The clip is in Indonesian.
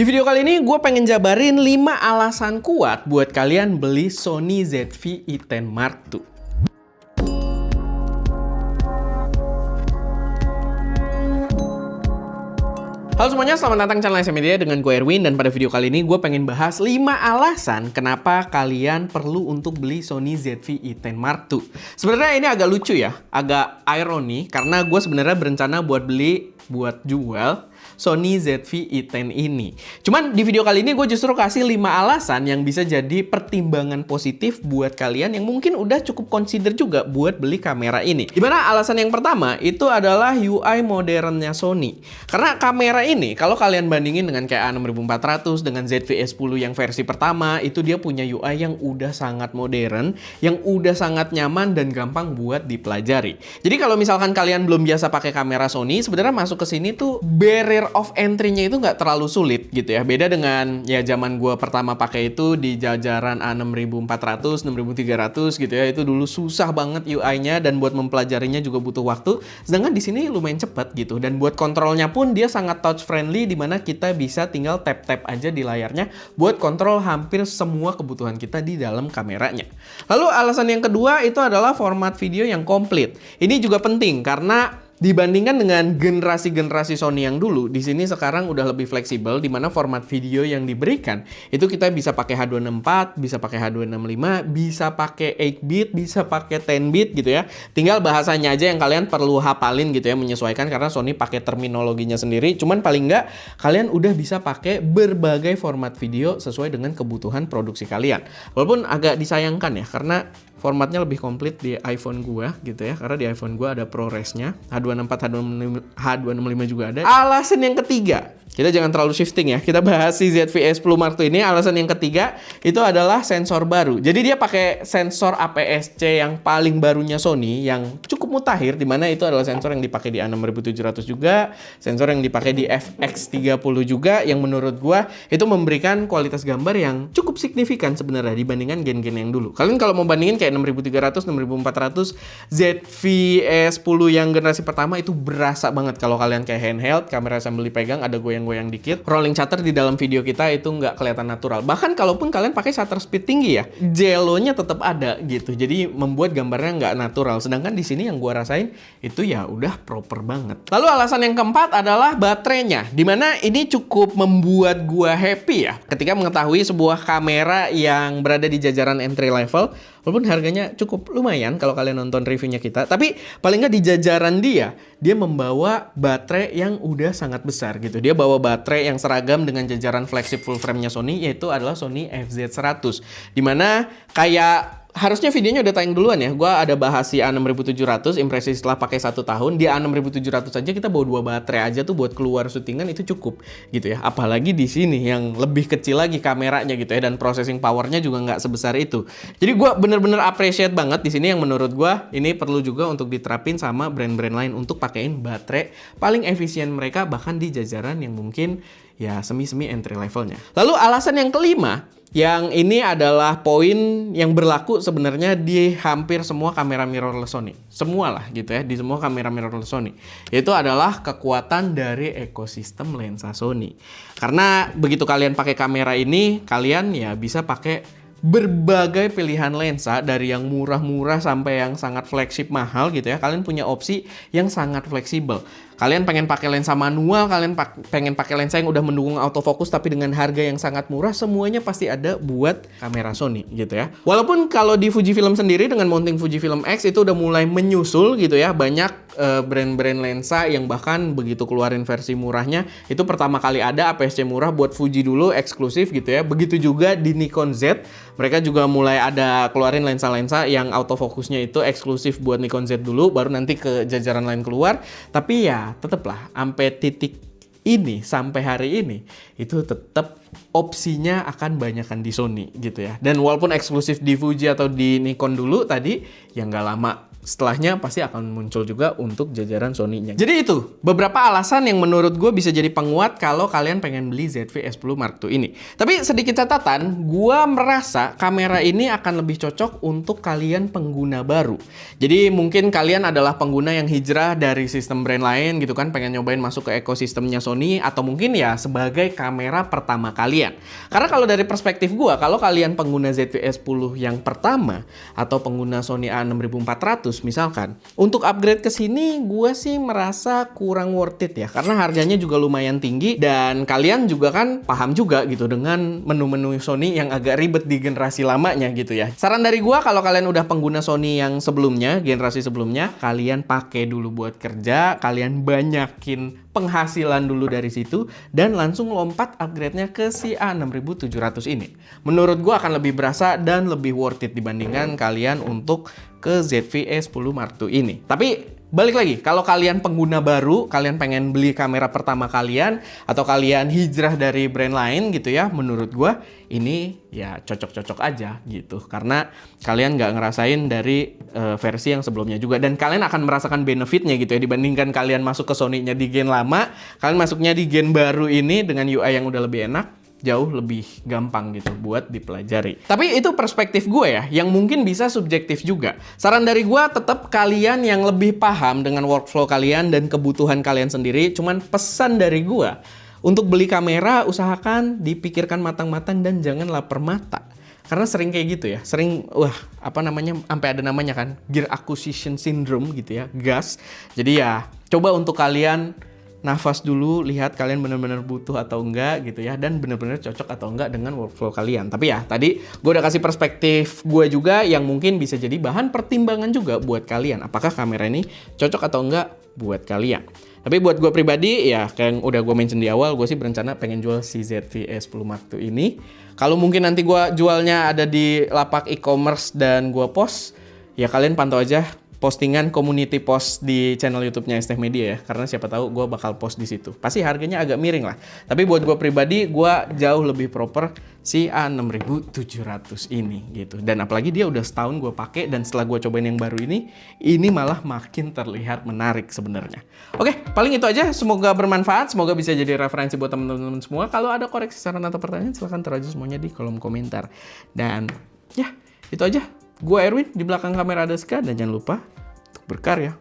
Di video kali ini gue pengen jabarin 5 alasan kuat buat kalian beli Sony ZV-E10 Mark II. Halo semuanya, selamat datang di channel SM Media dengan gue Erwin. Dan pada video kali ini gue pengen bahas 5 alasan kenapa kalian perlu untuk beli Sony ZV-E10 Mark II. Sebenarnya ini agak lucu ya, agak ironi, karena gue sebenarnya berencana buat jual Sony ZV-E10 ini. Cuman di video kali ini gue justru kasih 5 alasan yang bisa jadi pertimbangan positif buat kalian yang mungkin udah cukup consider juga buat beli kamera ini. Dimana alasan yang pertama itu adalah UI modernnya Sony. Karena kamera ini kalau kalian bandingin dengan kayak A6400 dengan ZV-E10 yang versi pertama, itu dia punya UI yang udah sangat modern, yang udah sangat nyaman dan gampang buat dipelajari. Jadi kalau misalkan kalian belum biasa pakai kamera Sony, sebenarnya masuk ke sini tuh barrier of entry-nya itu nggak terlalu sulit gitu ya. Beda dengan ya zaman gue pertama pakai itu di jajaran A6400, 6300 gitu ya. Itu dulu susah banget UI-nya dan buat mempelajarinya juga butuh waktu. Sedangkan di sini lumayan cepat gitu. Dan buat kontrolnya pun dia sangat touch friendly, dimana kita bisa tinggal tap-tap aja di layarnya buat kontrol hampir semua kebutuhan kita di dalam kameranya. Lalu alasan yang kedua itu adalah format video yang komplit. Ini juga penting karena dibandingkan dengan generasi-generasi Sony yang dulu, di sini sekarang udah lebih fleksibel, di mana format video yang diberikan itu kita bisa pakai H264, bisa pakai H265, bisa pakai 8-bit, bisa pakai 10-bit gitu ya. Tinggal bahasanya aja yang kalian perlu hafalin gitu ya, menyesuaikan karena Sony pakai terminologinya sendiri. Cuman paling nggak kalian udah bisa pakai berbagai format video sesuai dengan kebutuhan produksi kalian. Walaupun agak disayangkan ya, karena formatnya lebih komplit di iPhone gua gitu ya, karena di iPhone gua ada ProRes-nya, H264, H265 juga ada. Alasan yang ketiga, kita jangan terlalu shifting ya, kita bahas si ZV-E10 Mark II ini. Alasan yang ketiga itu adalah sensor baru. Jadi dia pakai sensor APS-C yang paling barunya Sony, yang cukup mutakhir, dimana itu adalah sensor yang dipakai di A6700 juga, sensor yang dipakai di FX30 juga, yang menurut gua itu memberikan kualitas gambar yang cukup signifikan sebenarnya dibandingkan gen-gen yang dulu. Kalian kalau mau bandingin kayak 6300, 6400, ZV-E10 yang generasi pertama itu berasa banget kalau kalian kayak handheld, kamera sambil dipegang ada goyang-goyang dikit. Rolling shutter di dalam video kita itu nggak kelihatan natural. Bahkan kalaupun kalian pakai shutter speed tinggi ya, jello-nya tetap ada gitu. Jadi membuat gambarnya nggak natural. Sedangkan di sini yang gua rasain itu ya udah proper banget. Lalu alasan yang keempat adalah baterainya, dimana ini cukup membuat gua happy ya ketika mengetahui sebuah kamera yang berada di jajaran entry level. Walaupun harganya cukup lumayan kalau kalian nonton reviewnya kita, tapi paling nggak di jajaran dia membawa baterai yang udah sangat besar gitu. Dia bawa baterai yang seragam dengan jajaran flagship full frame-nya Sony, yaitu adalah Sony FZ100. Dimana kayak harusnya videonya udah tayang duluan ya. Gua ada bahas si A6700 impresi setelah pakai 1 tahun. Di A6700 aja kita bawa 2 baterai aja tuh buat keluar syutingan itu cukup gitu ya. Apalagi di sini yang lebih kecil lagi kameranya gitu ya, dan processing powernya juga nggak sebesar itu. Jadi gua bener-bener appreciate banget di sini, yang menurut gua ini perlu juga untuk diterapin sama brand-brand lain untuk pakein baterai paling efisien mereka bahkan di jajaran yang mungkin ya semi-semi entry levelnya. Lalu alasan yang kelima, yang ini adalah poin yang berlaku sebenarnya di hampir semua kamera mirrorless Sony. Semua lah gitu ya, di semua kamera mirrorless Sony. Yaitu adalah kekuatan dari ekosistem lensa Sony. Karena begitu kalian pakai kamera ini, kalian ya bisa pakai berbagai pilihan lensa, dari yang murah-murah sampai yang sangat flagship mahal gitu ya. Kalian punya opsi yang sangat fleksibel. Kalian pengen pakai lensa manual, kalian pengen pakai lensa yang udah mendukung autofocus tapi dengan harga yang sangat murah, semuanya pasti ada buat kamera Sony gitu ya. Walaupun kalau di Fujifilm sendiri dengan mounting Fujifilm X itu udah mulai menyusul gitu ya, banyak brand-brand lensa yang bahkan begitu keluarin versi murahnya itu pertama kali ada APS-C murah buat Fuji dulu eksklusif gitu ya. Begitu juga di Nikon Z, mereka juga mulai ada keluarin lensa-lensa yang autofokusnya itu eksklusif buat Nikon Z dulu, baru nanti ke jajaran lain keluar. Tapi ya tetaplah sampai titik ini, sampai hari ini itu tetap opsinya akan banyakan di Sony gitu ya. Dan walaupun eksklusif di Fuji atau di Nikon dulu tadi, ya nggak lama setelahnya pasti akan muncul juga untuk jajaran Sony-nya. Jadi itu beberapa alasan yang menurut gue bisa jadi penguat kalau kalian pengen beli ZV-E10 Mark II ini. Tapi sedikit catatan, gue merasa kamera ini akan lebih cocok untuk kalian pengguna baru. Jadi mungkin kalian adalah pengguna yang hijrah dari sistem brand lain gitu kan, pengen nyobain masuk ke ekosistemnya Sony, atau mungkin ya sebagai kamera pertama kalian. Karena kalau dari perspektif gue, kalau kalian pengguna ZV-E10 yang pertama atau pengguna Sony A6400 misalkan, untuk upgrade ke sini gue sih merasa kurang worth it ya, karena harganya juga lumayan tinggi dan kalian juga kan paham juga gitu dengan menu-menu Sony yang agak ribet di generasi lamanya gitu ya. Saran dari gue, kalau kalian udah pengguna Sony yang sebelumnya, generasi sebelumnya, kalian pakai dulu buat kerja, kalian banyakin penghasilan dulu dari situ dan langsung lompat upgrade-nya ke si A6700 ini. Menurut gue akan lebih berasa dan lebih worth it dibandingkan kalian untuk ke ZV-E10 Mark II ini. Tapi balik lagi, kalau kalian pengguna baru, kalian pengen beli kamera pertama kalian, atau kalian hijrah dari brand lain gitu ya, menurut gue ini ya cocok-cocok aja gitu. Karena kalian nggak ngerasain dari versi yang sebelumnya juga, dan kalian akan merasakan benefitnya gitu ya, dibandingkan kalian masuk ke Sony-nya di gen lama, kalian masuknya di gen baru ini dengan UI yang udah lebih enak, jauh lebih gampang gitu buat dipelajari. Tapi itu perspektif gue ya, yang mungkin bisa subjektif juga. Saran dari gue tetap kalian yang lebih paham dengan workflow kalian dan kebutuhan kalian sendiri. Cuman pesan dari gue, untuk beli kamera usahakan dipikirkan matang-matang dan jangan lapar mata. Karena sering kayak gitu ya, sering sampai ada namanya kan, gear acquisition syndrome gitu ya, GAS. Jadi ya coba untuk kalian nafas dulu, lihat kalian benar-benar butuh atau enggak gitu ya, dan benar-benar cocok atau enggak dengan workflow kalian. Tapi ya tadi gue udah kasih perspektif gue juga yang mungkin bisa jadi bahan pertimbangan juga buat kalian, apakah kamera ini cocok atau enggak buat kalian. Tapi buat gue pribadi ya, kayak yang udah gue mention di awal, gue sih berencana pengen jual si ZV-E10 Mark II ini. Kalau mungkin nanti gue jualnya ada di lapak e-commerce dan gue post, ya kalian pantau aja postingan community post di channel YouTube-nya ST Media ya, karena siapa tahu gue bakal post di situ. Pasti harganya agak miring lah. Tapi buat gue pribadi, gue jauh lebih proper si A6700 ini gitu. Dan apalagi dia udah setahun gue pakai, dan setelah gue cobain yang baru ini malah makin terlihat menarik sebenarnya. Oke, paling itu aja. Semoga bermanfaat, semoga bisa jadi referensi buat teman-teman semua. Kalau ada koreksi, saran atau pertanyaan, silahkan taruh aja semuanya di kolom komentar. Dan ya, itu aja. Gue Erwin, di belakang kamera ada Ska, dan jangan lupa untuk berkarya.